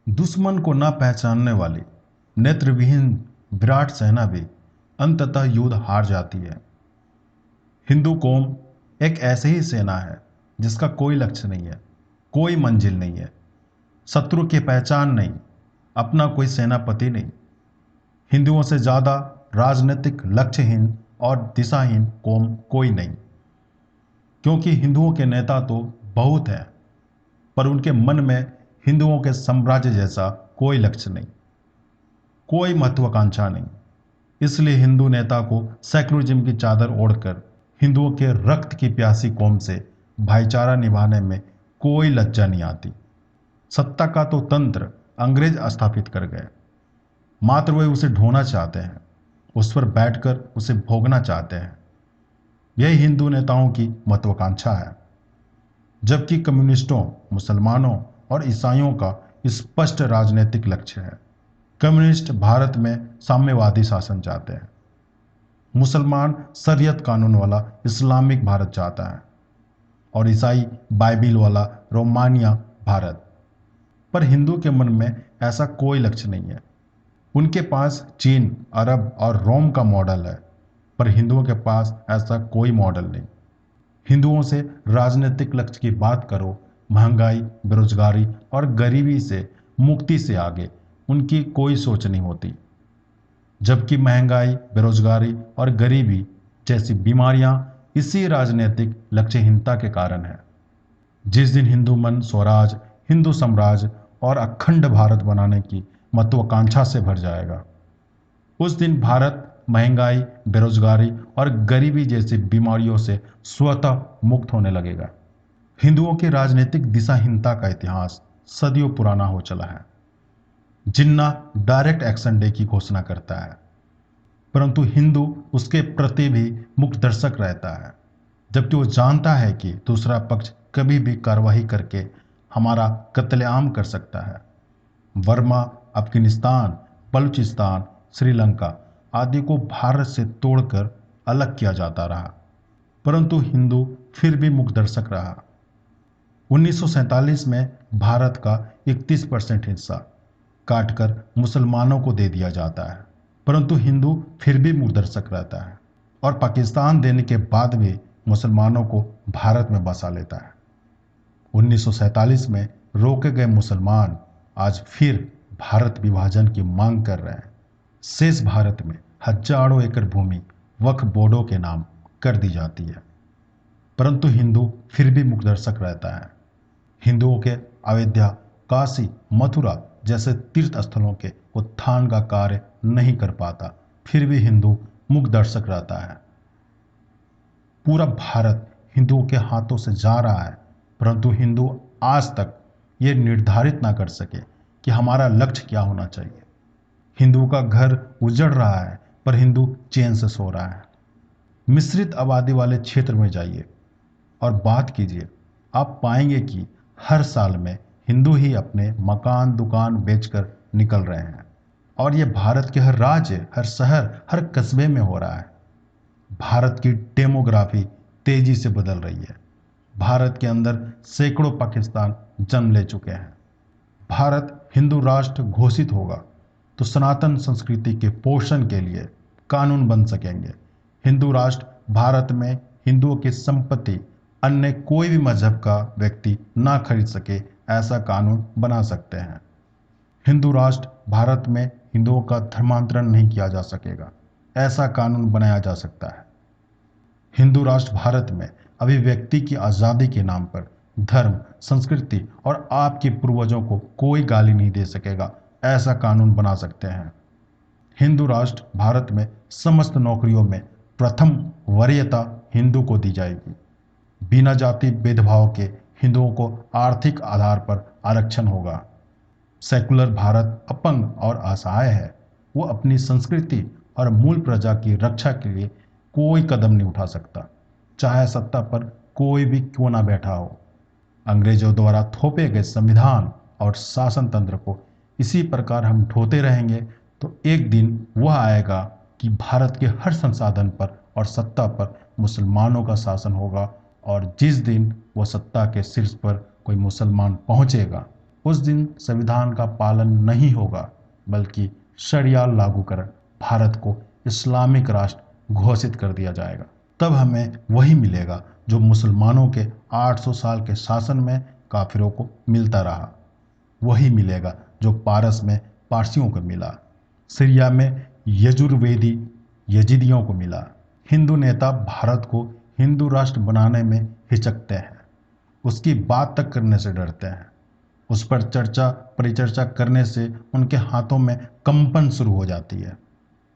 दुश्मन को न पहचानने वाली नेत्रविहीन विराट सेना भी अंततः युद्ध हार जाती है। हिंदू कौम एक ऐसी ही सेना है जिसका कोई लक्ष्य नहीं है, कोई मंजिल नहीं है, शत्रु की पहचान नहीं, अपना कोई सेनापति नहीं। हिंदुओं से ज्यादा राजनीतिक लक्ष्यहीन और दिशाहीन कौम कोई नहीं। क्योंकि हिंदुओं के नेता तो बहुत हैं, पर उनके मन में हिंदुओं के साम्राज्य जैसा कोई लक्ष्य नहीं, कोई महत्वाकांक्षा नहीं। इसलिए हिंदू नेता को सेक्युलरिज्म की चादर ओढ़कर हिंदुओं के रक्त की प्यासी कौम से भाईचारा निभाने में कोई लज्जा नहीं आती। सत्ता का तो तंत्र अंग्रेज स्थापित कर गए, मात्र वे उसे ढोना चाहते हैं, उस पर बैठकर उसे भोगना चाहते हैं। यही हिंदू नेताओं की महत्वाकांक्षा है। जबकि कम्युनिस्टों, मुसलमानों और ईसाइयों का स्पष्ट राजनीतिक लक्ष्य है। कम्युनिस्ट भारत में साम्यवादी शासन चाहते हैं, मुसलमान शरीयत कानून वाला इस्लामिक भारत चाहता है और ईसाई बाइबिल वाला रोमानिया भारत। पर हिंदू के मन में ऐसा कोई लक्ष्य नहीं है। उनके पास चीन, अरब और रोम का मॉडल है, पर हिंदुओं के पास ऐसा कोई मॉडल नहीं। हिंदुओं से राजनीतिक लक्ष्य की बात करो, महंगाई, बेरोजगारी और गरीबी से मुक्ति से आगे उनकी कोई सोच नहीं होती। जबकि महंगाई, बेरोजगारी और गरीबी जैसी बीमारियां इसी राजनीतिक लक्ष्यहीनता के कारण है। जिस दिन हिंदू मन स्वराज, हिंदू साम्राज्य और अखंड भारत बनाने की महत्वाकांक्षा से भर जाएगा, उस दिन भारत महंगाई, बेरोजगारी और गरीबी जैसी बीमारियों से स्वतः मुक्त होने लगेगा। हिंदुओं की राजनीतिक दिशाहीनता का इतिहास सदियों पुराना हो चला है। जिन्ना डायरेक्ट एक्शन डे की घोषणा करता है, परंतु हिंदू उसके प्रति भी मुक्त दर्शक रहता है, जबकि वो जानता है कि दूसरा पक्ष कभी भी कार्रवाई करके हमारा कत्लेआम कर सकता है। वर्मा, अफगानिस्तान, बलूचिस्तान, श्रीलंका आदि को भारत से तोड़कर अलग किया जाता रहा, परंतु हिंदू फिर भी मुक्त दर्शक रहा। 1947 में भारत का 31% हिस्सा काटकर मुसलमानों को दे दिया जाता है, परंतु हिंदू फिर भी मुक्त दर्शक रहता है और पाकिस्तान देने के बाद भी मुसलमानों को भारत में बसा लेता है। 1947 में रोके गए मुसलमान आज फिर भारत विभाजन की मांग कर रहे हैं। शेष भारत में हजारों एकड़ भूमि वक्फ बोर्डों के नाम कर दी जाती है, परंतु हिंदू फिर भी मुक्त दर्शक रहता है। हिंदुओं के अयोध्या, काशी, मथुरा जैसे तीर्थ स्थलों के उत्थान का कार्य नहीं कर पाता, फिर भी हिंदू मुक्त दर्शक रहता है। पूरा भारत हिंदुओं के हाथों से जा रहा है, परंतु हिंदू आज तक ये निर्धारित ना कर सके कि हमारा लक्ष्य क्या होना चाहिए। हिंदू का घर उजड़ रहा है, पर हिंदू चैन से सो रहा है। मिश्रित आबादी वाले क्षेत्र में जाइए और बात कीजिए, आप पाएंगे कि हर साल में हिंदू ही अपने मकान, दुकान बेचकर निकल रहे हैं और ये भारत के हर राज्य, हर शहर, हर कस्बे में हो रहा है। भारत की डेमोग्राफी तेजी से बदल रही है। भारत के अंदर सैकड़ों पाकिस्तान जन्म ले चुके हैं। भारत हिंदू राष्ट्र घोषित होगा तो सनातन संस्कृति के पोषण के लिए कानून बन सकेंगे। हिंदू राष्ट्र भारत में हिंदुओं की संपत्ति अन्य कोई भी मजहब का व्यक्ति ना खरीद सके, ऐसा कानून बना सकते हैं। हिंदू राष्ट्र भारत में हिंदुओं का धर्मांतरण नहीं किया जा सकेगा, ऐसा कानून बनाया जा सकता है। हिंदू राष्ट्र भारत में अभिव्यक्ति की आज़ादी के नाम पर धर्म, संस्कृति और आपके पूर्वजों को कोई गाली नहीं दे सकेगा, ऐसा कानून बना सकते हैं। हिंदू राष्ट्र भारत में समस्त नौकरियों में प्रथम वरीयता हिंदू को दी जाएगी। बिना जाति भेदभाव के हिंदुओं को आर्थिक आधार पर आरक्षण होगा। सेकुलर भारत अपंग और असहाय है, वो अपनी संस्कृति और मूल प्रजा की रक्षा के लिए कोई कदम नहीं उठा सकता, चाहे सत्ता पर कोई भी क्यों ना बैठा हो। अंग्रेजों द्वारा थोपे गए संविधान और शासन तंत्र को इसी प्रकार हम ढोते रहेंगे तो एक दिन वह आएगा कि भारत के हर संसाधन पर और सत्ता पर मुसलमानों का शासन होगा, और जिस दिन वह सत्ता के शीर्ष पर कोई मुसलमान पहुंचेगा उस दिन संविधान का पालन नहीं होगा, बल्कि शरिया लागू कर भारत को इस्लामिक राष्ट्र घोषित कर दिया जाएगा। तब हमें वही मिलेगा जो मुसलमानों के 800 साल के शासन में काफिरों को मिलता रहा। वही मिलेगा जो पारस में पारसियों को मिला, सीरिया में यजुर्वेदी यजीदियों को मिला। हिंदू नेता भारत को हिंदू राष्ट्र बनाने में हिचकते हैं, उसकी बात तक करने से डरते हैं, उस पर चर्चा परिचर्चा करने से उनके हाथों में कंपन शुरू हो जाती है।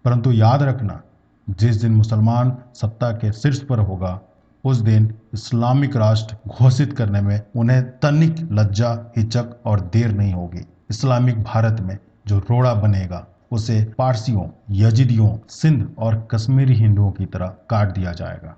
परंतु याद रखना, जिस दिन मुसलमान सत्ता के शीर्ष पर होगा, उस दिन इस्लामिक राष्ट्र घोषित करने में उन्हें तनिक लज्जा, हिचक और देर नहीं होगी। इस्लामिक भारत में जो रोड़ा बनेगा, उसे पारसियों, यजीदियों, सिंध और कश्मीरी हिंदुओं की तरह काट दिया जाएगा।